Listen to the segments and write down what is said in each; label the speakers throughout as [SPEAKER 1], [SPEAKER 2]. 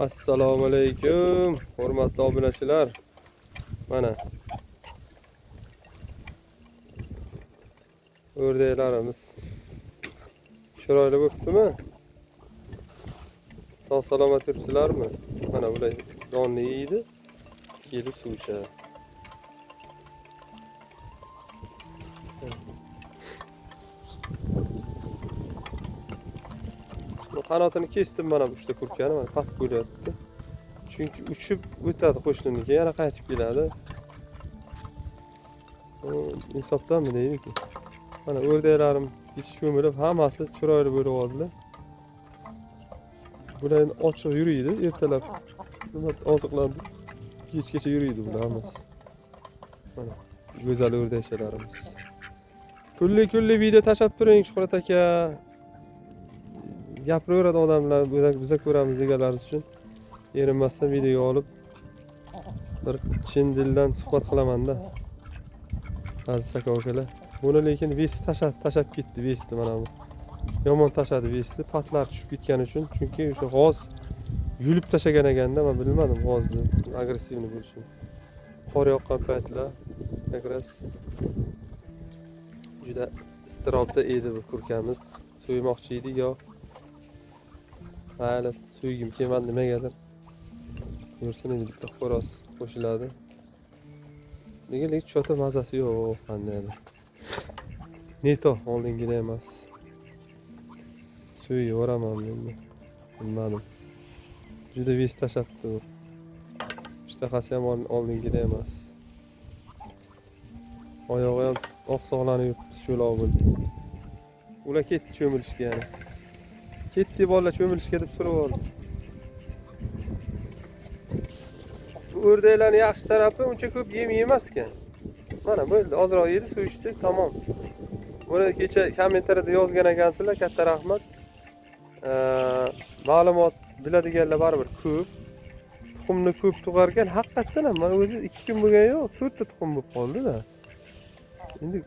[SPEAKER 1] Assalomu alaykum, hurmatli obunachilar. Mana o'rdaklarimiz chiroyli bo'ptimi? Sog' salomat yuribsizlarmi? Mana ular donni yeydi, kelib suv ichadi. Bu qanotini kesdim mana bu ishda kurkani, mana pat bo'lyapti. Chunki uchib o'tadi qo'shniniga, yana qaytib keladi. Insofdanmi deydiki. Mana o'rdaklarim hech cho'milib, hammasi chiroyli bo'lib oldilar. Bular endi ochiq yuriydi, ertalab oziqlanib kechgacha yuriydi bular hammasi. Mana go'zal o'rdakchalarimiz. Kunli video tashab turing Shuhrat aka. Gapiraveradi odamlar, biz ko'ramiz deganlar uchun erinmasdan video olib bir chin dildan suhbat qilaman-da. Aziz aka-ukalar. Buni lekin vesti tashab ketdi, vesti mana bu. Yomon tashadi vesti, patlar tushib ketgani uchun, chunki o'sha g'oz yulib tashagan ekanda, men bilmadim g'ozni agressivni bo'lishini. Qor yoqqan paytlar akras juda istirobda edi bu kurkamiz. So'ymoqchi edik yo mayli so'ygim kelmadi nimagadir. Yursin endi bitta xo'roz qo'shiladi. Lekin chota mazasi yo'q qandaydir. Neto oldingida emas. So'yaveraman endi. Bilmadim. Juda ves tashabdi u. Ishtahasi ham oldingida emas. Oyog'i ham oqsoqlanib sho'loq bo'ldi. Ular ketdi cho'milishga yana. Ketdi bolalar cho'milishga deb so'rab oldi. Bu o'rdaklarning yaxshi tarafi uncha ko'p yem yemas ekan. Mana bo'ldi, ozroq yedi, suv ichdi, tamom. Buni kecha kommentariyada yozgan ekansizlar, katta rahmat. Ma'lumot biladiganlar baribir ko'p. Tuxumni ko'p tug'argan, haqiqatan ham mana o'zi 2 kun bo'lgan yo'q, 4 ta tuxum bo'lib qoldi-da. Endi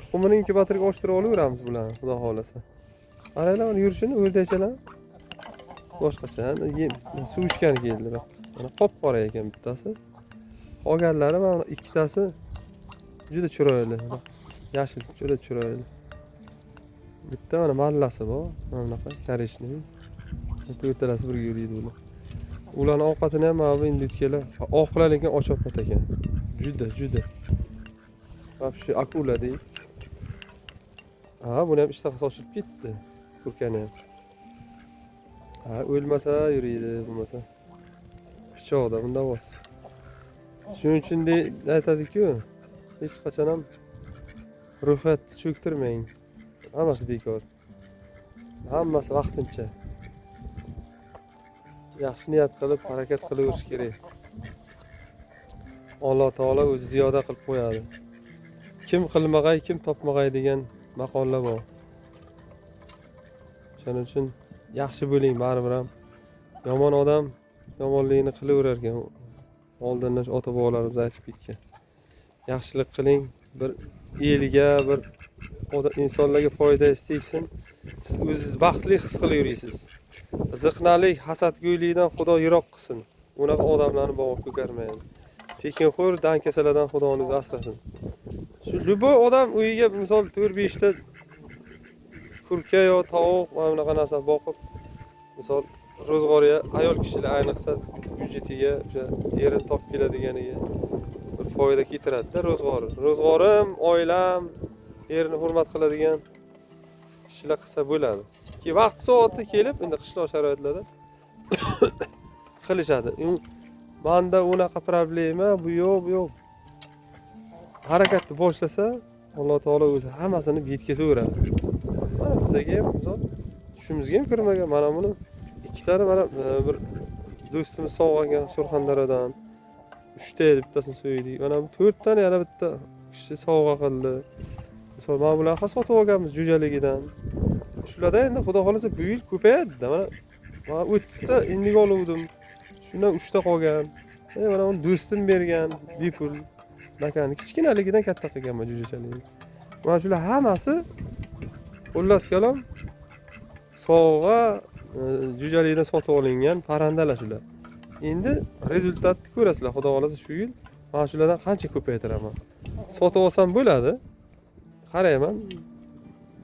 [SPEAKER 1] tuxumining inkubatoriga oshtirib olaveramiz bularni, xudo xolasa. Qaranglar, mana yurishini o'rdakchalar boshqacha, yem, suv ichgani keldi. Mana qop-qora ekan bittasi. Qolganlari mana ikkitasi juda chiroyli. Yashil, juda chiroyli. Bitta mana mallasi bor, mana bunaqa korishni. To'rtalasi birga yuriydi ular. Ularning ovqatini ham mana bu indutkalar oqlar lekin ochopmat ekan. Juda. Вообще akula deydi. Buni ham ishtahasi ochilib ketdi. Kurkani ham. O'lmasa yuriydi, bo'lmasa. Pichoqda bunda bos. Shuning uchun aytadi-ku, hech qachon ham ruhiyat cho'ktirmang. Hammasi bekor. Hammasi vaqtincha. Yaxshi niyat qilib, harakat qilaverish kerak. Alloh taolo o'zi ziyoda qilib qo'yadi. Kim qilmag'ay, kim topmag'ay degan maqollar bor. Shuning uchun yaxshi bo'ling baribir ham. Yomon odam yomonligini qilaverar ekan. Oldindan ota-bobolarimiz aytib ketgan. Yaxshilik qiling, bir elga, bir insonlarga foyda tegsin. Siz o'zingiz baxtli his qilaverasiz. Ziqnalik, hasadgo'ylikdan Xudo yiroq qilsin. Unaqa odamlarni bog'ib ko'karmaydi. Tekinxo'r, dankasalardan Xudoningiz asrasin. Shu любой odam uyiga misol 4-5 ta kurka yo tovuq mana bunaqa narsa boqib, misol ro'zg'origa ayol kishilar ayniqsa byudjetiga o'sha yerini topib keladiganiga bir foyda keltiradi-da ro'zg'ori. Ro'zg'orim, oilam, erini hurmat qiladigan kishilar qilsa bo'ladi. Ki vaqt soati kelib, endi qishloq sharoitlarda qilishadi. Menda unaqa problema, bu yo'q. Harakatni boshlasa, Alloh taolo o'zi hammasini yetkazaveradi. Mana bizga ham misol tushimizga ham kirmagan mana buni ikkitani mana bir do'stimiz sog'agan Surxondaryodan 3 ta bittasini so'ydik. Mana bu 4 tani yana bitta kishi sovg'a qildi. Misol mana bularni sotib olganmiz jo'jaligidan. Shularda endi xudo xolasa bu yil ko'payadi-da. Mana 30 ta indiga oluvdim. Shundan 3 ta qolgan. Mana uni do'stim bergan bepul. Nakani kichkinaligidan katta qilganman jo'jachaligini. Mana shular hammasi xullas kalom sovg'a jo'jalikdan sotib olingan parandalar shular. Endi rezultatni ko'rasizlar, xudo xolasa shu yil mana shulardan qancha ko'paytiraman. Sotib olsam bo'ladi. Qarayman.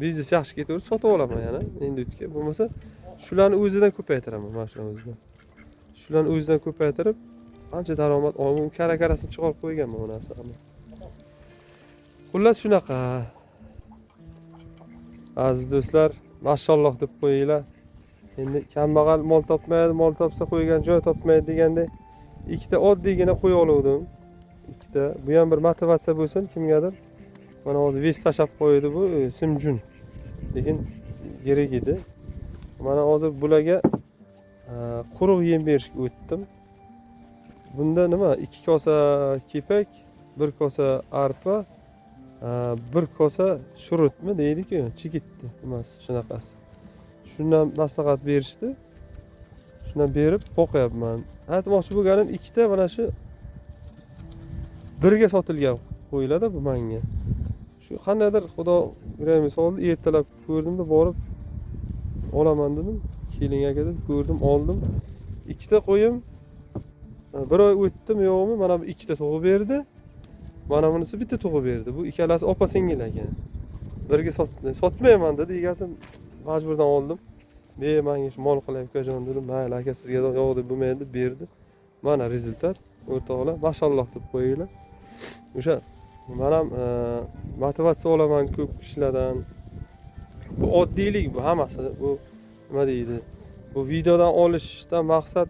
[SPEAKER 1] Biznes yaxshi ketaversa sotib olaman yana endi o'tga. Bo'lmasa shularni o'zidan ko'paytiraman, mana shularni o'zidan. Shularni o'zidan ko'paytirib, qancha daromad olaman, kara-karasini chiqarib qo'yganman bu narsani. Xullas shunaqa. Aziz do'stlar, mashalloh deb qo'yinglar. Endi kambag'al mol topmaydi, mol topsa qo'ygan joy topmaydi deganda ikkita oddiygina qo'ya oluvdim. Ikkita. Bu ham bir motivatsiya bo'lsin kimgadir. Mana hozir ves tashab qo'ydi bu simjun. Lekin kerak edi. Mana hozir bularga quruq yem berishga o'tdim. Bunda nima? 2 kosa kepak, 1 kosa arpa, 1 kosa shurutmi deydi-ku, chigitni emas, shunaqasi. Shundan maslahat berishdi. Shundan berib boqyapman. Aytmoqchi bo'lganim ikkita mana shu birga sotilgan qo'yiladi bu menga. Shu qandaydir xudo yuragimga soldi, ertalab ko'rdimda borib olaman dedim. Keling aka deb ko'rdim, oldim. Ikkita qo'yim. Bir oy o'tdimi yo'qmi, mana bu ikkita tug'ib berdi. Mana bunisi bitta tug'ib berdi. Bu ikkalasi opa singil ekan. Birga sotmayman dedi, egasi majburdan oldim. Menga shu mol qilay ukajon dedim. Mayli aka sizga yo'q deb bo'lmaydi, berdi. Mana rezultat o'rtoqlar, mashalloh deb qo'yinglar. O'sha men ham motivatsiya olaman ko'p kishilardan. Bu oddiylik bu hammasi. Bu nima deydi? Bu videodan olishdan maqsad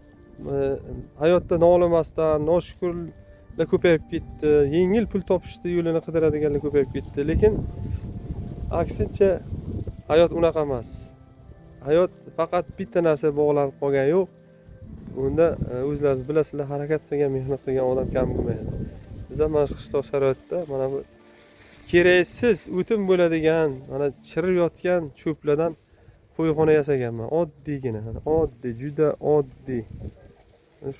[SPEAKER 1] hayotda nolimasdan, noshukurlar ko'payib ketdi. Yengil pul topishni yo'lini qidiradiganlar ko'payib ketdi. Lekin aksincha hayot unaqa emas. Hayot faqat bitta narsa bog'lanib qolgani yo'q. Unda o'zlaringiz bilasizlar, harakat qilgan, mehnat qilgan odam kam bo'lmaydi. Biz ham mana shu qishloq sharoitda mana bu keraksiz o'tin bo'ladigan, mana chirib yotgan cho'plardan qo'yxona yasaganman. Oddiygina, oddiy, juda oddiy.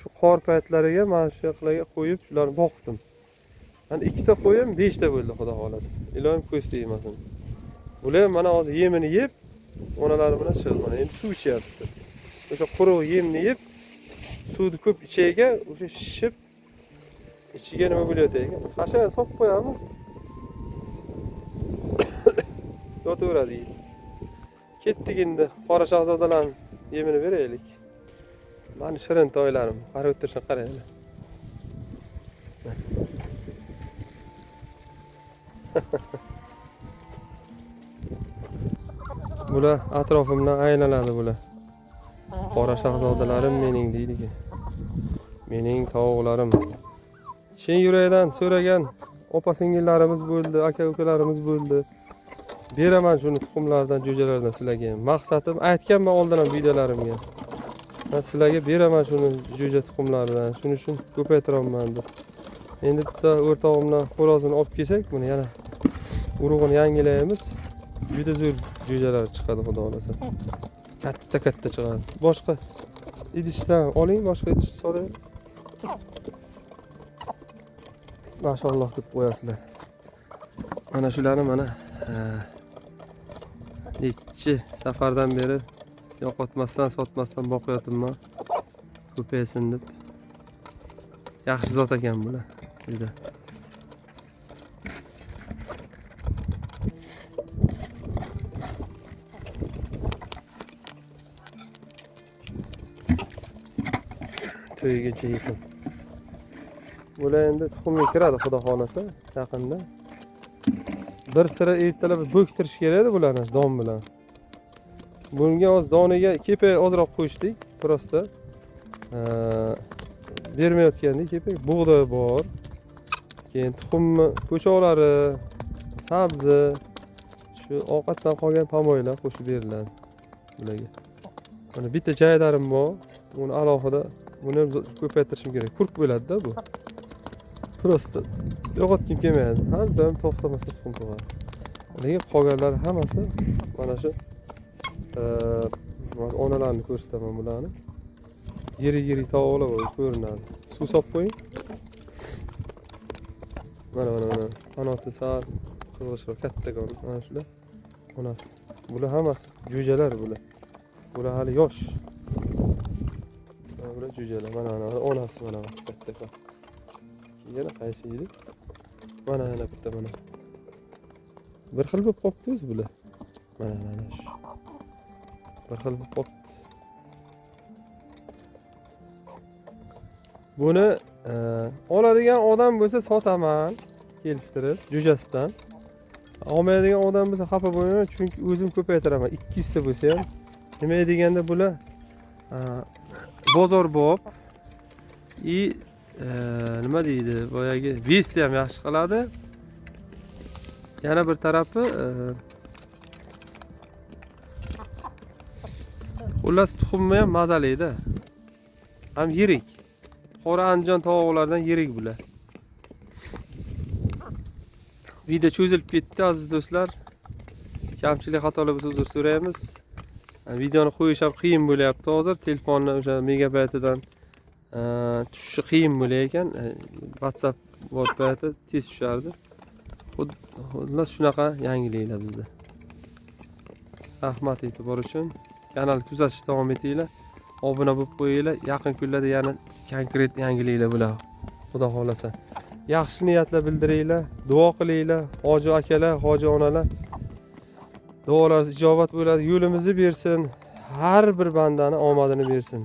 [SPEAKER 1] Shu qor paytlariga mana shu yoqlarga qo'yib, shularni boqdim. Mana ikkita qo'yim 5 ta bo'ldi, xudo xolasa. Ilohim ko'z tegmasin. Ular ham mana hozir yemini yeb, onalari bilan chiqib, endi suv ichyapti. O'sha quruq yemni yeb, suvni ko'p ichayga, o'sha shishib ichiga nima bo'lyapti ekan? Hashani solib qo'yamiz. Yotaveradi. Ketdik endi qora shahzodalarning yemini beraylik. Mani shirin toylarim, qarab o'tirishni qaranglar. Bular atrofimdan aylanadi bular. Qora shahzodalarim mening deydi-ki. Mening tovuqlarim. Chin yurakdan so'ragan opa-singillarimiz bo'ldi, aka-ukalarimiz bo'ldi. Beraman shuni tuxumlardan, jo'jalardan sizlarga. Maqsadim aytganman oldin ham videolarimga. Men sizlarga beraman shuni jo'ja tuxumlaridan, shuning uchun ko'paytiraman deb. Endi bitta o'rtog'imdan xo'rozini olib kelsak, buni yana urug'ini yangilaymiz. Juda zo'r jo'jalar chiqadi, xudo xolasa. Katta chiqadi. Boshqa idishdan oling, boshqa idish so'rang. Mashalloh deb qo'yasizlar. Mana shularni mana necha safardan beri yo'qotmasdan, sotmasdan boqyapman. Ko'paysin deb. Yaxshi zot ekan bular. Juda. To'yigacha yesin. Bular endi tuxumga kiradi, xudo xolasa, yaqinda. Bir sira ertalab bo'ktirish kerak bularni don bilan. Bunga hozir doniga kepak ozroq qo'yishdik, prosta. Bermayotgandek kepak, bug'doy bor. Keyin tuxumni, po'choqlari, sabzi, shu ovqatdan qolgan pomoylar qo'shib beriladi bularga. Mana bitta jaydarim bor. Uni alohida buni ham ko'paytirishim kerak. Kurk bo'ladi-da bu. Prosta yo'qotgim kelmaydi. Har doim to'xtamasdan tuxum tug'adi. Lekin qolganlari hammasi mana shu onalarni ko'rsataman bularni. Yirik tovuqlar bor, ko'rinadi. Suv solib qo'ying. Mana. Qanoti sal qizg'ishroq, kattakon. Mana shular. Onasi. Bular hammasi jo'jalar bular. Bular hali yosh. bura jo'jalar. Mana onasi mana bu katta. Yana qaysi edi? Mana bitta mana. Bir xil bo'lib qopti o'zi bular. Mana shu. Bir xil bo'lib qopti. Buni oladigan odam bo'lsa sotaman, kelishtirib jo'jasidan. Olmaydigan odam bo'lsa xafa bo'lmayman, chunki o'zim ko'paytiraman. 200 ta bo'lsa ham. Nima deganda bular bozorbop nima deydi, boyagi vesti ham yaxshi qiladi. Yana bir tarafi xullas tuxumi ham mazali-da. Ham yirik. Qora Andijon tovuqlardan yirik bular. Video cho'zilib ketdi aziz do'stlar. Kamchilik xatolar bo'lsa uzr so'raymiz. Videoni qo'yish ham qiyin bo'lyapti hozir. Telefonni o'sha megabaytidan tushishi qiyin bo'lar ekan. WhatsApp bor payti tez tushardi. Xullas shunaqa yangiliklar bizda. Rahmat e'tibor uchun. Kanalni kuzatishda davom etinglar. Obuna bo'lib qo'yinglar. Yaqin kunlarda yana konkret yangiliklar bo'ladi. Xudo xolasa. Yaxshi niyatlar bildiringlar, duo qilinglar, hoji akalar, hoji onalar. Duolaringiz ijobat bo'ladi, yo'limizni bersin, har bir bandani omadini bersin.